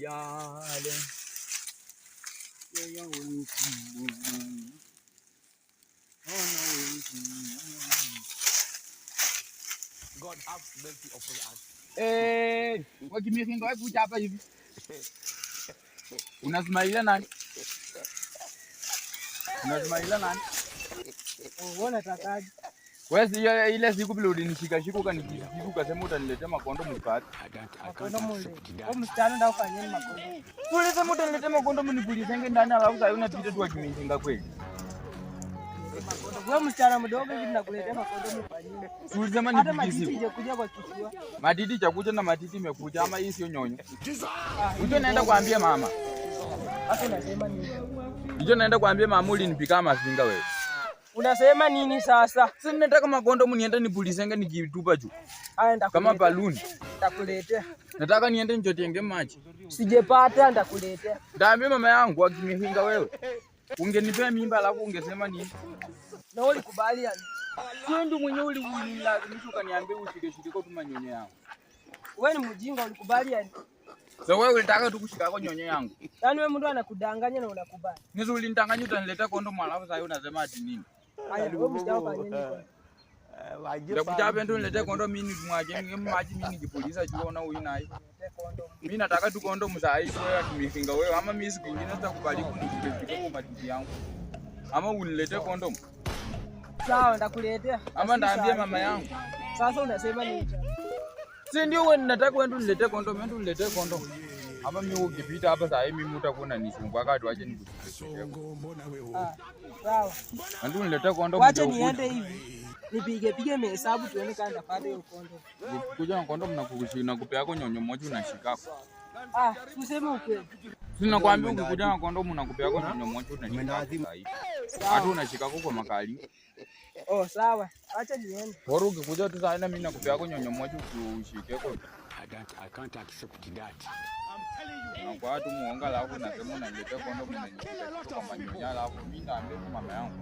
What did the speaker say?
yale. God have mercy upon us. Wakimikinga wewe kuja hapa hivi. Unasmailia nani? Unasmailia nani? Unaona takaje? Wewe ile siku bila ulinishika shika ukanisiku ukasema utaniletea makondo mpate. Makondo mule. Kwa mstari ndio ufanyeni makondo. Tulisema utaniletea makondo mnipulizenge ndani alafu sasa unapita tu wakimikinga kweli. Wewe msichana mdogo hivi nakuletea makondo mfanyeni. Tulisema ni hata matiti kuja kwa kichwa. Matiti chakuja na matiti imekuja ama hii sio nyonyo. Hicho naenda kuambia mama. Sasa unasema nini? Hicho naenda kuambia mama ulinipika mafinga wewe. Unasema nini sasa? Sasa nataka makondo niende nipulizenge nikitupa juu. Haya ndakuletea. Kama baluni. Ndakuletea. Nataka niende nichotenge maji. Sijepata ndakuletea. Ndaambia mama yangu akimihinga wewe. Ungenipea mimba alafu ungesema nini? Na ulikubali yani? Sio ndio mwenyewe ulilazimisha ukaniambia ushike kwa tu manyonyo yangu. Wewe ni mjinga ulikubali yani? Sasa wewe ulitaka tu kushika kwa nyonyo yangu. Yaani wewe mtu anakudanganya na unakubali. Nizo ulinitanganya utaniletea kondomu alafu sasa unasema ati nini? Haya wewe msitao fanyeni kwa. Ndakuja hapa ndio niletee kondomu mimi nimwaje maji mimi nikipuliza juu na huyu naye. Mimi nataka tu kondomu saa hii wewe akimifinga wewe ama mimi siku nyingine sitakubali kunishika kwa matiti yangu. Ama uniletee kondomu. Sawa ndakuletea. Ama ndaambia mama yangu. Sasa unasema nini? Si ndio wewe nataka wewe ndio niletee kondomu, ndio niletee kondomu. Ama mimi ukipita hapa saa hii mimi utakuwa unanisumbua wakati waje nikushike. Sawa. Ndio niletee kondomu. Wacha niende hivi. Nipige mahesabu tuone kama ndapata hiyo kondomu. Kuja na kondomu na kukushika na kupea kwa nyonyo moja unashika. Useme ukweli. Sinakwambia ukikuja na kondomu na kupea kwa nyonyo moja unashika. Hata unashika kwa makali. Oh sawa. Acha niende. Bora ukikuja tu sana mimi nakupea kwa nyonyo moja ushike kwa. I can't accept that. Na kwa watu muonga alafu nasema unaniletea kondomu na nishika kwa manyonya alafu mimi naambia mama yangu.